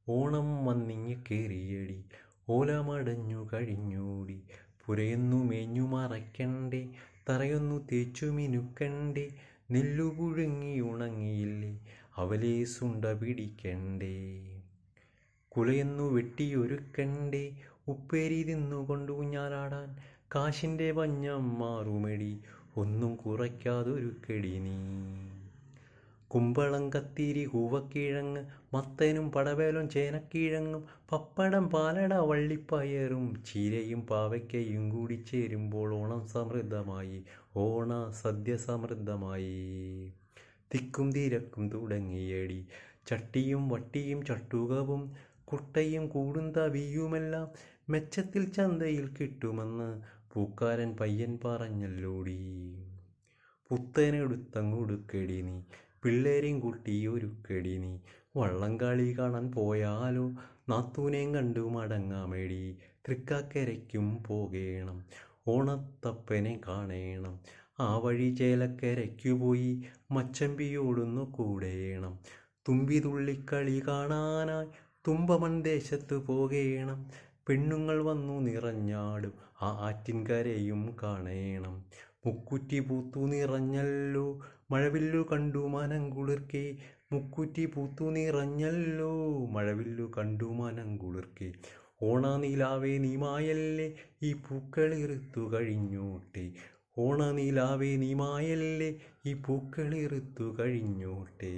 ഓണം വന്നിങ്ങ് കേറിയടി, ഓലമടഞ്ഞു കഴിഞ്ഞൂടി. പുരയൊന്നു മേഞ്ഞു മറയ്ക്കണ്ടേ, തറയൊന്നു തേച്ചു മിനുക്കണ്ടേ. നെല്ലു പുഴുങ്ങി ഉണങ്ങിയില്ലേ, അവലേസുണ്ട പിടിക്കണ്ടേ. കുലയൊന്നു വെട്ടിയൊരുക്കണ്ടേ, ഉപ്പേരി തിന്നുകൊണ്ട് ഊഞ്ഞാലാടാൻ. കാശിൻ്റെ പഞ്ഞം മാറുമെടി, ഒന്നും കുറയ്ക്കാതൊരുക്കെടി നീ. കുമ്പളം കത്തിരി കൂവക്കിഴങ്ങ്, മത്തനും പടവലം ചേനക്കിഴങ്ങും, പപ്പടം പാലട വള്ളിപ്പയറും, ചീരയും പാവയ്ക്കയും കൂടി ചേരുമ്പോൾ ഓണം സമൃദ്ധമായി, ഓണ സദ്യ സമൃദ്ധമായി. തിക്കും തിരക്കും തുടങ്ങിയടി, ചട്ടിയും വട്ടിയും ചട്ടുകവും കുട്ടയും കൂടും തവിയുമെല്ലാം മെച്ചത്തിൽ ചന്തയിൽ കിട്ടുമെന്ന് പൂക്കാരൻ പയ്യൻ പറഞ്ഞല്ലോടി. പുത്തനെടുത്തങ്ങുടുക്കെടി നീ, പിള്ളേരെയും കൂട്ടി ഒരുക്കെടി നീ. വള്ളംകളി കാണാൻ പോയാലോ, നാത്തൂനെയും കണ്ടു മടങ്ങാമെടി. തൃക്കാക്കരയ്ക്കും പോകേണം, ഓണത്തപ്പനെ കാണേണം. ആ വഴി ചേലക്കരയ്ക്കു പോയി മച്ചമ്പിയോടൊന്നു കൂടേണം. തുമ്പി തുള്ളിക്കളി കാണാനായി തുമ്പമൺ ദേശത്തു പോകേണം. പെണ്ണുങ്ങൾ വന്നു നിറഞ്ഞാടും ആ ആറ്റിൻകരയും കാണേണം. മുക്കുറ്റി പൂത്തു നിറഞ്ഞല്ലോ, മഴവില്ലു കണ്ടു മനം കുളിർക്കെ. മുക്കുറ്റി പൂത്തു നിറഞ്ഞല്ലോ, മഴവില്ലു കണ്ടു മനം കുളിർക്കെ. ഓണനിലാവേ നീ മായല്ലേ, ഈ പൂക്കളിറുത്തു കഴിഞ്ഞോട്ടെ. ഓണനിലാവേ നീ മായല്ലേ, ഈ പൂക്കളിറുത്തു കഴിഞ്ഞോട്ടെ.